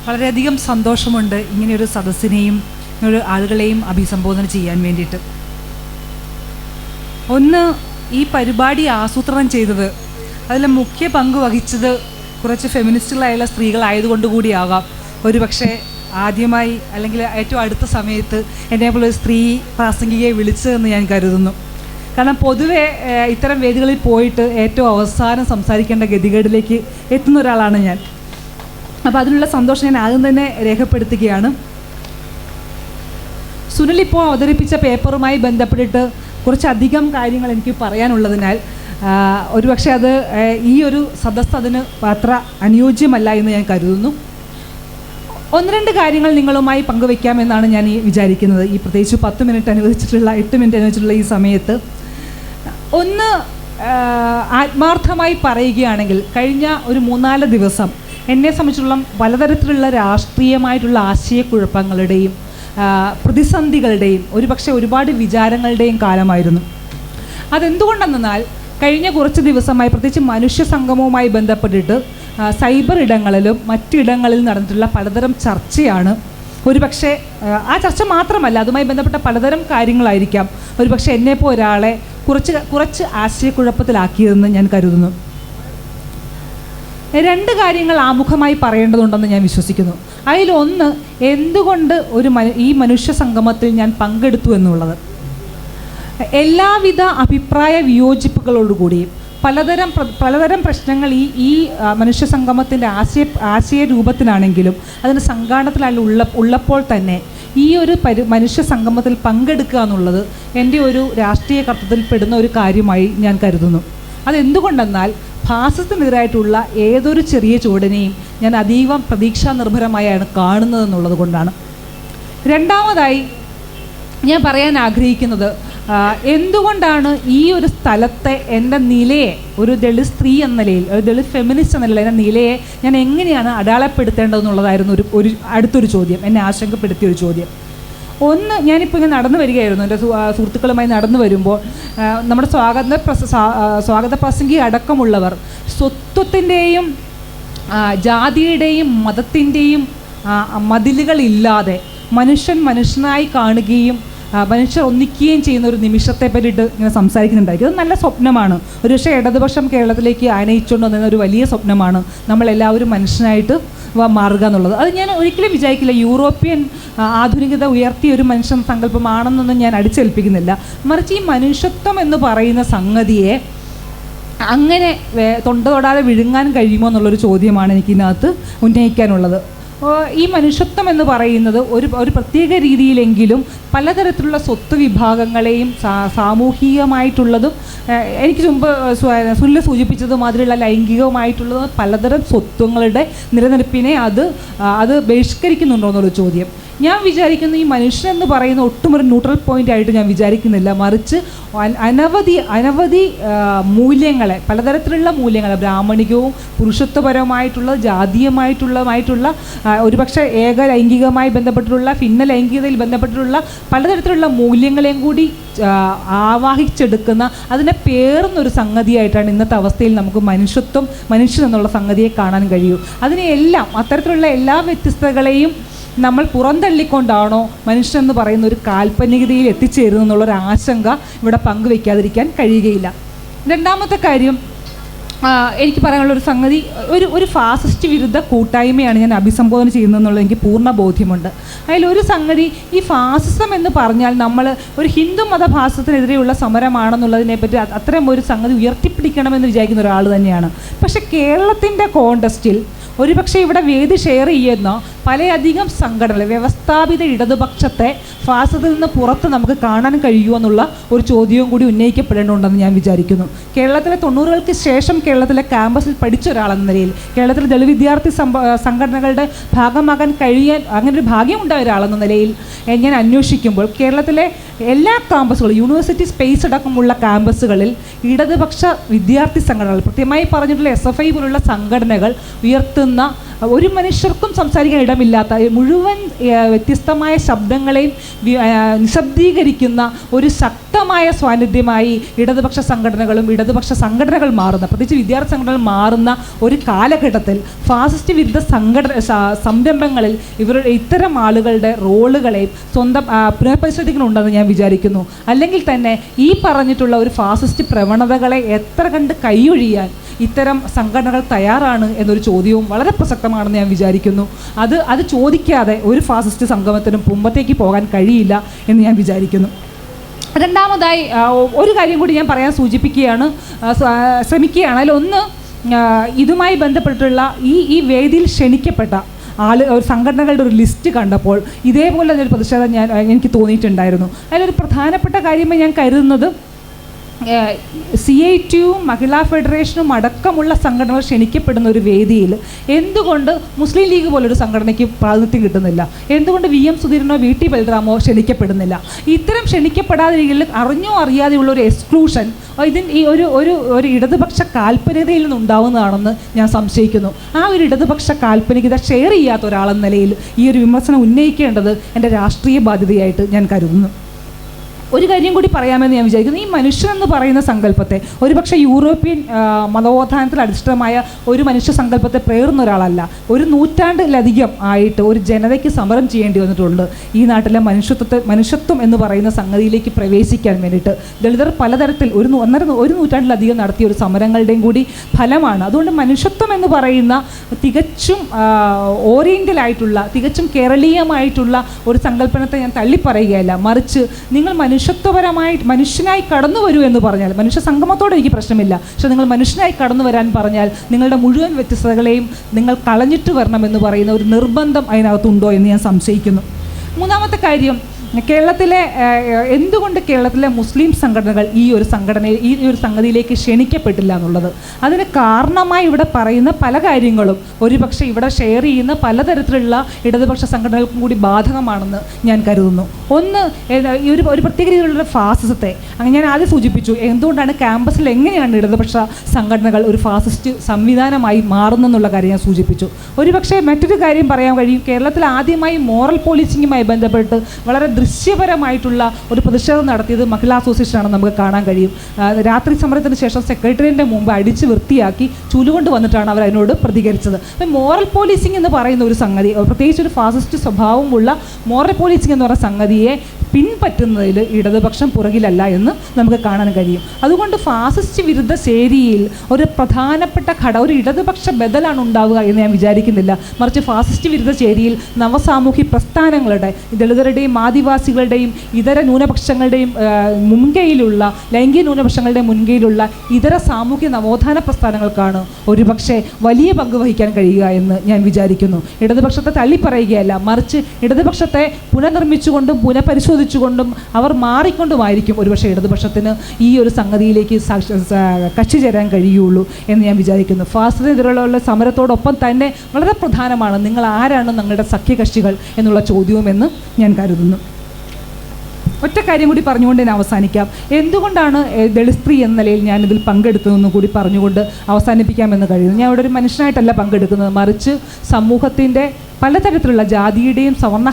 വളരെയധികം സന്തോഷമുണ്ട് ഇങ്ങനെയൊരു സദസ്സിനെയും ഇങ്ങനെയൊരു ആളുകളെയും അഭിസംബോധന ചെയ്യാൻ വേണ്ടിയിട്ട്. ഒന്ന്, ഈ പരിപാടി ആസൂത്രണം ചെയ്തത്, അതിൽ മുഖ്യ പങ്ക് വഹിച്ചത് കുറച്ച് ഫെമിനിസ്റ്റുകളായുള്ള സ്ത്രീകളായതുകൊണ്ട് കൂടിയാകാം ഒരുപക്ഷെ ആദ്യമായി അല്ലെങ്കിൽ ഏറ്റവും അടുത്ത സമയത്ത് എന്നെപ്പോലെ ഒരു സ്ത്രീ പ്രാസംഗികയെ വിളിച്ചതെന്ന് ഞാൻ കരുതുന്നു. കാരണം പൊതുവെ ഇത്തരം വേദികളിൽ പോയിട്ട് ഏറ്റവും അവസാനം സംസാരിക്കേണ്ട ഗതികേടിലേക്ക് എത്തുന്ന ഒരാളാണ് ഞാൻ. അപ്പോൾ അതിനുള്ള സന്തോഷം ഞാൻ ആദ്യം തന്നെ രേഖപ്പെടുത്തുകയാണ്. സുനിൽ ഇപ്പോൾ അവതരിപ്പിച്ച പേപ്പറുമായി ബന്ധപ്പെട്ടിട്ട് കുറച്ചധികം കാര്യങ്ങൾ എനിക്ക് പറയാനുള്ളതിനാൽ ഒരുപക്ഷെ അത് ഈ ഒരു സദസ്സ് അതിന് അത്ര അനുയോജ്യമല്ല എന്ന് ഞാൻ കരുതുന്നു. ഒന്ന് രണ്ട് കാര്യങ്ങൾ നിങ്ങളുമായി പങ്കുവയ്ക്കാമെന്നാണ് ഞാൻ വിചാരിക്കുന്നത്. ഈ പ്രത്യേകിച്ച് 10 മിനിറ്റ് അനുവദിച്ചിട്ടുള്ള 8 മിനിറ്റ് അനുവദിച്ചിട്ടുള്ള ഈ സമയത്ത് ഒന്ന് ആത്മാർത്ഥമായി പറയുകയാണെങ്കിൽ കഴിഞ്ഞ ഒരു 3-4 ദിവസം എന്നെ സംബന്ധിച്ചുള്ള പലതരത്തിലുള്ള രാഷ്ട്രീയമായിട്ടുള്ള ആശയക്കുഴപ്പങ്ങളുടെയും പ്രതിസന്ധികളുടെയും ഒരുപക്ഷെ ഒരുപാട് വിചാരങ്ങളുടെയും കാലമായിരുന്നു. അതെന്തുകൊണ്ടെന്നാൽ കഴിഞ്ഞ കുറച്ച് ദിവസമായി പ്രത്യേകിച്ച് മനുഷ്യ സംഗമവുമായി ബന്ധപ്പെട്ടിട്ട് സൈബർ ഇടങ്ങളിലും മറ്റിടങ്ങളിൽ നടന്നിട്ടുള്ള പലതരം ചർച്ചയാണ്. ഒരുപക്ഷെ ആ ചർച്ച മാത്രമല്ല, അതുമായി ബന്ധപ്പെട്ട പലതരം കാര്യങ്ങളായിരിക്കാം ഒരുപക്ഷെ എന്നെപ്പോൾ ഒരാളെ കുറച്ച് ആശയക്കുഴപ്പത്തിലാക്കിയതെന്ന് ഞാൻ കരുതുന്നു. 2 കാര്യങ്ങൾ ആമുഖമായി പറയേണ്ടതുണ്ടെന്ന് ഞാൻ വിശ്വസിക്കുന്നു. അതിലൊന്ന്, എന്തുകൊണ്ട് ഈ മനുഷ്യ സംഗമത്തിൽ ഞാൻ പങ്കെടുത്തു എന്നുള്ളത്. എല്ലാവിധ അഭിപ്രായ വിയോജിപ്പുകളോടുകൂടിയും പലതരം പ്രശ്നങ്ങൾ ഈ മനുഷ്യ സംഗമത്തിൻ്റെ ആശയ രൂപത്തിലാണെങ്കിലും അതിന് സംഘാടനത്തിലായാലും ഉള്ളപ്പോൾ തന്നെ ഈ ഒരു മനുഷ്യ സംഗമത്തിൽ പങ്കെടുക്കുക എന്നുള്ളത് എൻ്റെ ഒരു രാഷ്ട്രീയ കർത്തത്തിൽ പെടുന്ന ഒരു കാര്യമായി ഞാൻ കരുതുന്നു. അതെന്തുകൊണ്ടെന്നാൽ ഫാസിസത്തിനെതിരായിട്ടുള്ള ഏതൊരു ചെറിയ ചുവടിനെയും ഞാൻ അതീവ പ്രതീക്ഷാ നിർഭരമായാണ് കാണുന്നതെന്നുള്ളത് കൊണ്ടാണ്. രണ്ടാമതായി ഞാൻ പറയാൻ ആഗ്രഹിക്കുന്നത്, എന്തുകൊണ്ടാണ് ഈ ഒരു സ്ഥലത്തെ എൻ്റെ നിലയെ ഒരു ദളിത് സ്ത്രീ എന്ന നിലയിൽ, ഒരു ദളിത് ഫെമിനിസ്റ്റ് എന്ന നിലയിൽ എൻ്റെ നിലയെ ഞാൻ എങ്ങനെയാണ് അടയാളപ്പെടുത്തേണ്ടതെന്നുള്ളതായിരുന്നു ഒരു അടുത്തൊരു ചോദ്യം, എന്നെ ആശങ്കപ്പെടുത്തിയൊരു ചോദ്യം. ഒന്ന്, ഞാനിപ്പോൾ ഇങ്ങനെ നടന്നു വരികയായിരുന്നു, എൻ്റെ സുഹൃത്തുക്കളുമായി നടന്നു വരുമ്പോൾ നമ്മുടെ സ്വാഗത പ്രസംഗി അടക്കമുള്ളവർ സ്വത്വത്തിൻ്റെയും ജാതിയുടെയും മതത്തിൻ്റെയും മതിലുകളില്ലാതെ മനുഷ്യനായി കാണുകയും മനുഷ്യർ ഒന്നിക്കുകയും ചെയ്യുന്ന ഒരു നിമിഷത്തെ പറ്റിയിട്ട് ഇങ്ങനെ സംസാരിക്കുന്നുണ്ടായിരിക്കും. അത് നല്ല സ്വപ്നമാണ്. ഒരുപക്ഷെ ഇടതുപക്ഷം കേരളത്തിലേക്ക് ആനയിച്ചുകൊണ്ട് വന്ന ഒരു വലിയ സ്വപ്നമാണ് നമ്മളെല്ലാവരും മനുഷ്യനായിട്ട് മാറുക എന്നുള്ളത്. അത് ഞാൻ ഒരിക്കലും വിചാരിക്കില്ല യൂറോപ്യൻ ആധുനികത ഉയർത്തിയ ഒരു മനുഷ്യൻ സങ്കല്പമാണെന്നൊന്നും ഞാൻ അടിച്ചേൽപ്പിക്കുന്നില്ല. മറിച്ച് ഈ മനുഷ്യത്വം എന്ന് പറയുന്ന സംഗതിയെ അങ്ങനെ തൊടാതെ വിഴുങ്ങാൻ കഴിയുമോ എന്നുള്ളൊരു ചോദ്യമാണ് എനിക്കിതിനകത്ത് ഉന്നയിക്കാനുള്ളത്. ഈ മനുഷ്യത്വം എന്ന് പറയുന്നത് ഒരു പ്രത്യേക രീതിയിലെങ്കിലും പലതരത്തിലുള്ള സ്വത്ത് വിഭാഗങ്ങളെയും സാമൂഹികമായിട്ടുള്ളതും എനിക്ക് മുമ്പ് സുനിൽ സൂചിപ്പിച്ചത് മാതിരിയുള്ള ലൈംഗികമായിട്ടുള്ളതും പലതരം സ്വത്വങ്ങളുടെ നിലനിൽപ്പിനെ അത് ബഹിഷ്കരിക്കുന്നുണ്ടോ എന്നുള്ള ചോദ്യം. ഞാൻ വിചാരിക്കുന്നു ഈ മനുഷ്യനെന്ന് പറയുന്ന ഒട്ടും ഒരു ന്യൂട്രൽ പോയിൻ്റ് ആയിട്ട് ഞാൻ വിചാരിക്കുന്നില്ല. മറിച്ച് അനവധി മൂല്യങ്ങളെ, പലതരത്തിലുള്ള മൂല്യങ്ങളെ, ബ്രാഹ്മണികവും പുരുഷത്വപരമായിട്ടുള്ള ജാതീയമായിട്ടുള്ള ഒരുപക്ഷെ ഏകലൈംഗികമായി ബന്ധപ്പെട്ടിട്ടുള്ള ഭിന്ന ലൈംഗികതയിൽ ബന്ധപ്പെട്ടിട്ടുള്ള പലതരത്തിലുള്ള മൂല്യങ്ങളെയും കൂടി ആവാഹിച്ചെടുക്കുന്ന അതിനെ പേർന്നൊരു സംഗതിയായിട്ടാണ് ഇന്നത്തെ അവസ്ഥയിൽ നമുക്ക് മനുഷ്യൻ എന്നുള്ള സംഗതിയെ കാണാൻ കഴിയൂ. അതിനെയെല്ലാം അത്തരത്തിലുള്ള എല്ലാ വ്യത്യസ്തതകളെയും നമ്മൾ പുറന്തള്ളിക്കൊണ്ടാണോ മനുഷ്യനെന്ന് പറയുന്ന ഒരു കാൽപ്പനികതയിൽ എത്തിച്ചേരുന്നു എന്നുള്ളൊരു ആശങ്ക ഇവിടെ പങ്കുവയ്ക്കാതിരിക്കാൻ കഴിയുകയില്ല. രണ്ടാമത്തെ കാര്യം എനിക്ക് പറയാനുള്ളൊരു സംഗതി, ഒരു ഫാസിസ്റ്റ് വിരുദ്ധ കൂട്ടായ്മയാണ് ഞാൻ അഭിസംബോധന ചെയ്യുന്നതെന്നുള്ളത് എനിക്ക് പൂർണ്ണ ബോധ്യമുണ്ട്. അതിലൊരു സംഗതി, ഈ ഫാസിസം എന്ന് പറഞ്ഞാൽ നമ്മൾ ഒരു ഹിന്ദു മതഭാസത്തിനെതിരെയുള്ള സമരമാണെന്നുള്ളതിനെപ്പറ്റി അത്തരം ഒരു സംഗതി ഉയർത്തിപ്പിടിക്കണമെന്ന് വിചാരിക്കുന്ന ഒരാൾ തന്നെയാണ്. പക്ഷേ കേരളത്തിൻ്റെ കോണ്ടസ്റ്റിൽ ഒരുപക്ഷെ ഇവിടെ വേദി ഷെയർ ചെയ്യുന്ന പലയധികം സംഘടനകൾ, വ്യവസ്ഥാപിത ഇടതുപക്ഷത്തെ ഫാസിസത്തിൽ നിന്ന് പുറത്ത് നമുക്ക് കാണാൻ കഴിയുമോ എന്നുള്ള ഒരു ചോദ്യവും കൂടി ഉന്നയിക്കപ്പെടേണ്ടതുണ്ടെന്ന് ഞാൻ വിചാരിക്കുന്നു. കേരളത്തിലെ 90-കൾക്ക് ശേഷം കേരളത്തിലെ ക്യാമ്പസിൽ പഠിച്ച ഒരാളെന്ന നിലയിൽ, കേരളത്തിലെ ദളിത് വിദ്യാർത്ഥി സംഘടനകളുടെ ഭാഗമാകാൻ കഴിയാൻ അങ്ങനെ ഒരു ഭാഗ്യമുണ്ടായ ഒരാളെന്ന നിലയിൽ ഞാൻ അന്വേഷിക്കുമ്പോൾ കേരളത്തിലെ എല്ലാ ക്യാമ്പസുകളും, യൂണിവേഴ്സിറ്റി സ്പേസ് അടക്കമുള്ള ക്യാമ്പസുകളിൽ ഇടതുപക്ഷ വിദ്യാർത്ഥി സംഘടനകൾ, കൃത്യമായി പറഞ്ഞിട്ടുള്ള SFI പോലുള്ള സംഘടനകൾ ഉയർത്തുന്ന കേൾക്കുന്ന, ഒരു മനുഷ്യർക്കും സംസാരിക്കാൻ ഇടമില്ലാത്ത മുഴുവൻ വ്യത്യസ്തമായ ശബ്ദങ്ങളെയും നിശബ്ദീകരിക്കുന്ന ഒരു ശക്തമായ സാന്നിധ്യമായി ഇടതുപക്ഷ സംഘടനകൾ മാറുന്ന, പ്രത്യേകിച്ച് വിദ്യാർത്ഥി സംഘടനകൾ മാറുന്ന ഒരു കാലഘട്ടത്തിൽ ഫാസിസ്റ്റ് വിരുദ്ധ സംരംഭങ്ങളിൽ ഇത്തരം ആളുകളുടെ റോളുകളെയും സ്വന്തം പുനഃപരിശോധിക്കുന്നുണ്ടെന്ന് ഞാൻ വിചാരിക്കുന്നു. അല്ലെങ്കിൽ തന്നെ ഈ പറഞ്ഞിട്ടുള്ള ഒരു ഫാസിസ്റ്റ് പ്രവണതകളെ എത്ര കണ്ട് കൈയൊഴിയാൻ ഇത്തരം സംഘടനകൾ തയ്യാറാണ് എന്നൊരു ചോദ്യവും വളരെ പ്രസക്തമാണെന്ന് ഞാൻ വിചാരിക്കുന്നു. അത് ചോദിക്കാതെ ഒരു ഫാസിസ്റ്റ് സംഗമത്തിനും മുമ്പത്തേക്ക് പോകാൻ കഴിയില്ല എന്ന് ഞാൻ വിചാരിക്കുന്നു. രണ്ടാമതായി ഒരു കാര്യം കൂടി ഞാൻ പറയാൻ ശ്രമിക്കുകയാണ്. അതിലൊന്ന്, ഇതുമായി ബന്ധപ്പെട്ടുള്ള ഈ വേദിയിൽ ക്ഷണിക്കപ്പെട്ട ഒരു സംഘടനകളുടെ ഒരു ലിസ്റ്റ് കണ്ടപ്പോൾ ഇതേപോലെ ഒരു പ്രതിഷേധം എനിക്ക് തോന്നിയിട്ടുണ്ടായിരുന്നു. അതിലൊരു പ്രധാനപ്പെട്ട കാര്യമായി ഞാൻ കരുതുന്നത്, CITU മഹിളാ ഫെഡറേഷനും അടക്കമുള്ള സംഘടനകൾ ക്ഷണിക്കപ്പെടുന്ന ഒരു വേദിയിൽ എന്തുകൊണ്ട് മുസ്ലിം ലീഗ് പോലൊരു സംഘടനയ്ക്ക് പ്രാതിനിധ്യം കിട്ടുന്നില്ല? എന്തുകൊണ്ട് VM സുധീരനോ VT ബൽറാമോ ക്ഷണിക്കപ്പെടുന്നില്ല? ഇത്തരം ക്ഷണിക്കപ്പെടാതിരിക്കൽ അറിഞ്ഞോ അറിയാതെയുള്ള ഒരു എക്സ്ക്ലൂഷൻ ഈ ഒരു ഇടതുപക്ഷ കാൽപ്പനികതയിൽ നിന്നുണ്ടാവുന്നതാണെന്ന് ഞാൻ സംശയിക്കുന്നു. ആ ഒരു ഇടതുപക്ഷ കാൽപ്പനികത ഷെയർ ചെയ്യാത്ത ഒരാളെന്ന നിലയിൽ ഈ ഒരു വിമർശനം ഉന്നയിക്കേണ്ടത് എൻ്റെ രാഷ്ട്രീയ ബാധ്യതയായിട്ട് ഞാൻ കരുതുന്നു. ഒരു കാര്യം കൂടി പറയാമെന്ന് ഞാൻ വിചാരിക്കുന്നു. ഈ മനുഷ്യനെന്ന് പറയുന്ന സങ്കല്പത്തെ ഒരുപക്ഷെ യൂറോപ്യൻ മതബോധാനത്തിൽ അധിഷ്ഠിതമായ ഒരു മനുഷ്യ സങ്കല്പത്തെ പേറുന്ന ഒരാളല്ല. ഒരു നൂറ്റാണ്ടിലധികം ആയിട്ട് ഒരു ജനതയ്ക്ക് സമരം ചെയ്യേണ്ടി വന്നിട്ടുണ്ട് ഈ നാട്ടിലെ മനുഷ്യത്വം എന്ന് പറയുന്ന സംഗതിയിലേക്ക് പ്രവേശിക്കാൻ വേണ്ടിയിട്ട്. ദളിതർ പലതരത്തിൽ ഒരു നൂറ്റാണ്ടിലധികം നടത്തിയ ഒരു സമരങ്ങളുടെയും കൂടി ഫലമാണ്. അതുകൊണ്ട് മനുഷ്യത്വം എന്ന് പറയുന്ന തികച്ചും ഓറിയൻ്റലായിട്ടുള്ള, തികച്ചും കേരളീയമായിട്ടുള്ള ഒരു സങ്കല്പനത്തെ ഞാൻ തള്ളിപ്പറയുകയല്ല. മറിച്ച് നിങ്ങൾ മനുഷ്യനായി കടന്നു വരൂ എന്ന് പറഞ്ഞാൽ, മനുഷ്യ സംഗമത്തോടെ എനിക്ക് പ്രശ്നമില്ല, പക്ഷെ നിങ്ങൾ മനുഷ്യനായി കടന്നു വരാൻ പറഞ്ഞാൽ നിങ്ങളുടെ മുഴുവൻ വ്യത്യസ്തതകളെയും നിങ്ങൾ കളഞ്ഞിട്ട് വരണമെന്ന് പറയുന്ന ഒരു നിർബന്ധം അതിനകത്തുണ്ടോ എന്ന് ഞാൻ സംശയിക്കുന്നു. മൂന്നാമത്തെ കാര്യം, എന്തുകൊണ്ട് കേരളത്തിലെ മുസ്ലിം സംഘടനകൾ ഈ ഒരു സംഗതിയിലേക്ക് ക്ഷണിക്കപ്പെട്ടില്ല എന്നുള്ളത്. അതിന് കാരണമായി ഇവിടെ പറയുന്ന പല കാര്യങ്ങളും ഒരുപക്ഷെ ഇവിടെ ഷെയർ ചെയ്യുന്ന പലതരത്തിലുള്ള ഇടതുപക്ഷ സംഘടനകൾക്കും കൂടി ബാധകമാണെന്ന് ഞാൻ കരുതുന്നു. ഒന്ന്, ഒരു പ്രത്യേക രീതിയിലുള്ള ഫാസിസത്തെ ഞാൻ ആദ്യം സൂചിപ്പിച്ചു. എന്തുകൊണ്ടാണ് ക്യാമ്പസിൽ എങ്ങനെയാണ് ഇടതുപക്ഷ സംഘടനകൾ ഒരു ഫാസിസ്റ്റ് സംവിധാനമായി മാറുന്നെന്നുള്ള കാര്യം ഞാൻ സൂചിപ്പിച്ചു. ഒരുപക്ഷെ മറ്റൊരു കാര്യം പറയാൻ കഴിയും. കേരളത്തിൽ ആദ്യമായി മോറൽ പോലീസിങ്ങുമായി ബന്ധപ്പെട്ട് വളരെ ദൃശ്യപരമായിട്ടുള്ള ഒരു പ്രതിഷേധം നടത്തിയത് മഹിളാ അസോസിയേഷനാണെന്ന് നമുക്ക് കാണാൻ കഴിയും. രാത്രി സമരത്തിന് ശേഷം സെക്രട്ടേറിയറ്റിൻ്റെ മുമ്പ് അടിച്ച് വൃത്തിയാക്കി ചുലുകൊണ്ട് വന്നിട്ടാണ് അവർ അതിനോട് പ്രതികരിച്ചത്. അപ്പം മോറൽ പോലീസിംഗ് എന്ന് പറയുന്ന ഒരു സംഗതി, പ്രത്യേകിച്ച് ഒരു ഫാസിസ്റ്റ് സ്വഭാവമുള്ള മോറൽ പോലീസിംഗ് എന്ന് പറയുന്ന സംഗതിയെ പിൻപറ്റുന്നതിൽ ഇടതുപക്ഷം പുറകിലല്ല എന്ന് നമുക്ക് കാണാൻ കഴിയും. അതുകൊണ്ട് ഫാസിസ്റ്റ് വിരുദ്ധ ചേരിയിൽ ഒരു പ്രധാനപ്പെട്ട ഒരു ഇടതുപക്ഷ ബദലാണ് ഉണ്ടാവുക എന്ന് ഞാൻ വിചാരിക്കുന്നില്ല. മറിച്ച് ഫാസിസ്റ്റ് വിരുദ്ധ ചേരിയിൽ നവസാമൂഹ്യ പ്രസ്ഥാനങ്ങളുടെ, ദളിതരുടെയും ആദിവാസികളുടെയും ഇതര ന്യൂനപക്ഷങ്ങളുടെയും മുൻകൈയിലുള്ള, ലൈംഗിക ന്യൂനപക്ഷങ്ങളുടെയും മുൻകൈയിലുള്ള ഇതര സാമൂഹ്യ നവോത്ഥാന പ്രസ്ഥാനങ്ങൾക്കാണ് ഒരുപക്ഷെ വലിയ പങ്ക് വഹിക്കാൻ കഴിയുക എന്ന് ഞാൻ വിചാരിക്കുന്നു. ഇടതുപക്ഷത്തെ തള്ളിപ്പറയുകയല്ല, മറിച്ച് ഇടതുപക്ഷത്തെ പുനർനിർമ്മിച്ചുകൊണ്ടും പുനഃപരിശോധിച്ചുകൊണ്ടും അവർ മാറിക്കൊണ്ടുമായിരിക്കും ഒരുപക്ഷെ ഇടതുപക്ഷത്തിന് ഈ ഒരു സംഗതിയിലേക്ക് കക്ഷി ചേരാൻ കഴിയുള്ളൂ എന്ന് ഞാൻ വിചാരിക്കുന്നു. ഫാസിസത്തിനെതിരെയുള്ള സമരത്തോടൊപ്പം തന്നെ വളരെ പ്രധാനമാണ് നിങ്ങൾ ആരാണ് നിങ്ങളുടെ സഖ്യകക്ഷികൾ എന്നുള്ള ചോദ്യവുമെന്ന് ഞാൻ കരുതുന്നു. ഒറ്റ കാര്യം കൂടി പറഞ്ഞുകൊണ്ട് ഞാൻ അവസാനിക്കാം. എന്തുകൊണ്ടാണ് ദളിത് സ്ത്രീ എന്ന നിലയിൽ ഞാനിതിൽ പങ്കെടുത്തതെന്ന് കൂടി പറഞ്ഞുകൊണ്ട് അവസാനിപ്പിക്കാമെന്ന് കഴിയുന്നു. ഞാൻ ഇവിടെ ഒരു മനുഷ്യനായിട്ടല്ല പങ്കെടുക്കുന്നത്, മറിച്ച് സമൂഹത്തിൻ്റെ പലതരത്തിലുള്ള ജാതിയുടെയും സവർണ്ണ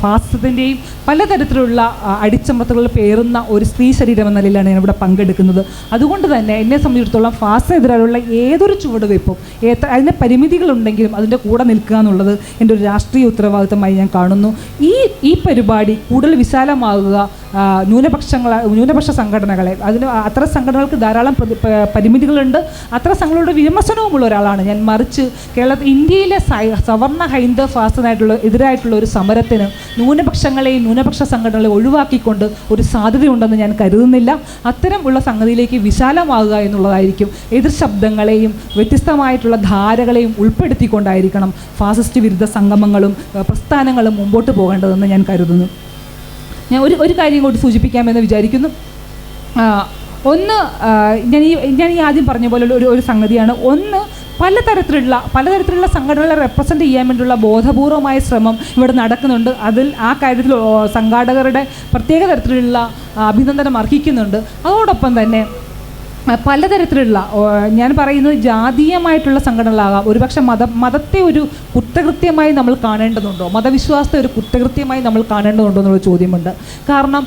ഫാസിസത്തിൻ്റെയും പലതരത്തിലുള്ള അടിച്ചമർത്തലുകൾ പേറുന്ന ഒരു സ്ത്രീ ശരീരം എന്ന നിലയിലാണ് ഞാൻ ഇവിടെ പങ്കെടുക്കുന്നത്. അതുകൊണ്ട് തന്നെ എന്നെ സംബന്ധിച്ചിടത്തോളം ഫാസിസത്തിനെതിരെയുള്ള ഏതൊരു ചുവടുവയ്പ്പും അതിൻ്റെ പരിമിതികളുണ്ടെങ്കിലും അതിൻ്റെ കൂടെ നിൽക്കുക എന്നുള്ളത് എൻ്റെ ഒരു രാഷ്ട്രീയ ഉത്തരവാദിത്തമായി ഞാൻ കാണുന്നു. ഈ പരിപാടി കൂടുതൽ വിശാലമാകുക, ന്യൂനപക്ഷ സംഘടനകളെ, അത്തരം സംഘടനകൾക്ക് ധാരാളം പരിമിതികളുണ്ട്, അത്തരം സംഘടനകളുടെ വിമർശനവുമുള്ള ഒരാളാണ് ഞാൻ. മറിച്ച് ഇന്ത്യയിലെ സവർണ്ണ ഹൈന്ദവ എതിരായിട്ടുള്ള ഒരു സമരത്തിന് ന്യൂനപക്ഷ സംഘടനകളെ ഒഴിവാക്കിക്കൊണ്ട് ഒരു സാധ്യതയുണ്ടെന്ന് ഞാൻ കരുതുന്നില്ല. അത്തരം ഉള്ള സംഗതിയിലേക്ക് വിശാലമാകുക എന്നുള്ളതായിരിക്കും. എതിർ ശബ്ദങ്ങളെയും വ്യത്യസ്തമായിട്ടുള്ള ധാരകളെയും ഉൾപ്പെടുത്തിക്കൊണ്ടായിരിക്കണം ഫാസിസ്റ്റ് വിരുദ്ധ സംഗമങ്ങളും പ്രസ്ഥാനങ്ങളും മുമ്പോട്ട് പോകേണ്ടതെന്ന് ഞാൻ കരുതുന്നു. ഞാൻ ഒരു കാര്യം കൂടി സൂചിപ്പിക്കാമെന്ന് വിചാരിക്കുന്നു. ഒന്ന്, ഞാൻ ഈ ആദ്യം പറഞ്ഞ പോലെ ഒരു സംഗതിയാണ്. ഒന്ന്, പലതരത്തിലുള്ള സംഘടനകളെ റെപ്രസെൻ്റ് ചെയ്യാൻ വേണ്ടിയുള്ള ബോധപൂർവമായ ശ്രമം ഇവിടെ നടക്കുന്നുണ്ട്. ആ കാര്യത്തിൽ സംഘാടകരുടെ പ്രത്യേക തരത്തിലുള്ള അഭിനന്ദനം അർഹിക്കുന്നുണ്ട്. അതോടൊപ്പം തന്നെ പലതരത്തിലുള്ള, ഞാൻ പറയുന്നത് ജാതീയമായിട്ടുള്ള സംഘടനകളാകാം, ഒരുപക്ഷെ മതത്തെ ഒരു കുറ്റകൃത്യമായി നമ്മൾ കാണേണ്ടതുണ്ടോ, മതവിശ്വാസത്തെ ഒരു കുറ്റകൃത്യമായി നമ്മൾ കാണേണ്ടതുണ്ടോ എന്നുള്ള ചോദ്യമുണ്ട്. കാരണം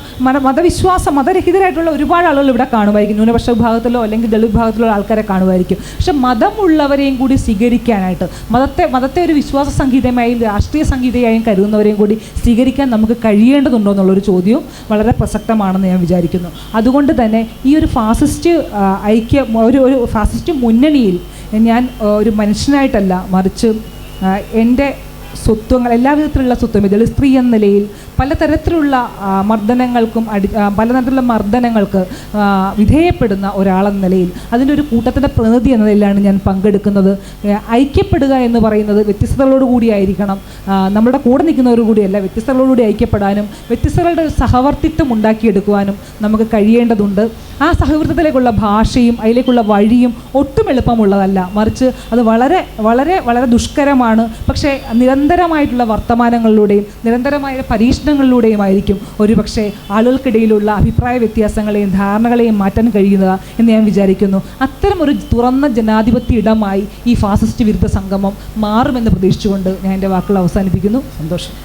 മതരഹിതരായിട്ടുള്ള ഒരുപാട് ആളുകൾ ഇവിടെ കാണുമായിരിക്കും, ന്യൂനപക്ഷ വിഭാഗത്തിലോ അല്ലെങ്കിൽ ദളിത് വിഭാഗത്തിലോ ആൾക്കാരെ കാണുമായിരിക്കും. പക്ഷെ മതമുള്ളവരെയും കൂടി സ്വീകരിക്കാനായിട്ട്, മതത്തെ ഒരു വിശ്വാസ സംഹിതയായും രാഷ്ട്രീയ സംഹിതയായും കരുതുന്നവരെയും കൂടി സ്വീകരിക്കാൻ നമുക്ക് കഴിയേണ്ടതുണ്ടോ എന്നുള്ളൊരു ചോദ്യവും വളരെ പ്രസക്തമാണെന്ന് ഞാൻ വിചാരിക്കുന്നു. അതുകൊണ്ട് തന്നെ ഈ ഒരു ഫാസിസ്റ്റ് ഒരു ഫാസിസ്റ്റ് മുന്നണിയിൽ ഞാൻ ഒരു മനുഷ്യനായിട്ടല്ല, മറിച്ച് എൻ്റെ സ്വത്വങ്ങൾ, എല്ലാവിധത്തിലുള്ള സ്വത്വം, ഇതിൽ സ്ത്രീ എന്ന നിലയിൽ പലതരത്തിലുള്ള മർദ്ദനങ്ങൾക്ക് വിധേയപ്പെടുന്ന ഒരാളെന്ന നിലയിൽ അതിൻ്റെ ഒരു കൂട്ടത്തിൻ്റെ പ്രതിനിധി എന്ന നിലയിലാണ് ഞാൻ പങ്കെടുക്കുന്നത്. ഐക്യപ്പെടുക എന്ന് പറയുന്നത് വ്യത്യസ്തതകളോടുകൂടി ആയിരിക്കണം, നമ്മുടെ കൂടെ നിൽക്കുന്നവരോടുകൂടിയല്ല, വ്യത്യസ്തകളോടുകൂടി ഐക്യപ്പെടാനും വ്യത്യസ്തകളുടെ ഒരു സഹവർത്തിത്വം ഉണ്ടാക്കിയെടുക്കുവാനും നമുക്ക് കഴിയേണ്ടതുണ്ട്. ആ സഹവർത്തിത്വത്തിലേക്കുള്ള ഭാഷയും അതിലേക്കുള്ള വഴിയും ഒട്ടും എളുപ്പമുള്ളതല്ല, മറിച്ച് അത് വളരെ വളരെ വളരെ ദുഷ്കരമാണ്. പക്ഷേ നിരന്തരമായിട്ടുള്ള വർത്തമാനങ്ങളിലൂടെയും നിരന്തരമായ പരീക്ഷണങ്ങളിലൂടെയുമായിരിക്കും ഒരുപക്ഷെ ആളുകൾക്കിടയിലുള്ള അഭിപ്രായ വ്യത്യാസങ്ങളെയും ധാരണകളെയും മാറ്റാൻ കഴിയുന്നത് എന്ന് ഞാൻ വിചാരിക്കുന്നു. അത്തരം ഒരു തുറന്ന ജനാധിപത്യ ഇടമായി ഈ ഫാസിസ്റ്റ് വിരുദ്ധ സംഗമം മാറുമെന്ന് പ്രതീക്ഷിച്ചുകൊണ്ട് ഞാൻ എൻ്റെ വാക്കുകൾ അവസാനിപ്പിക്കുന്നു. സന്തോഷം.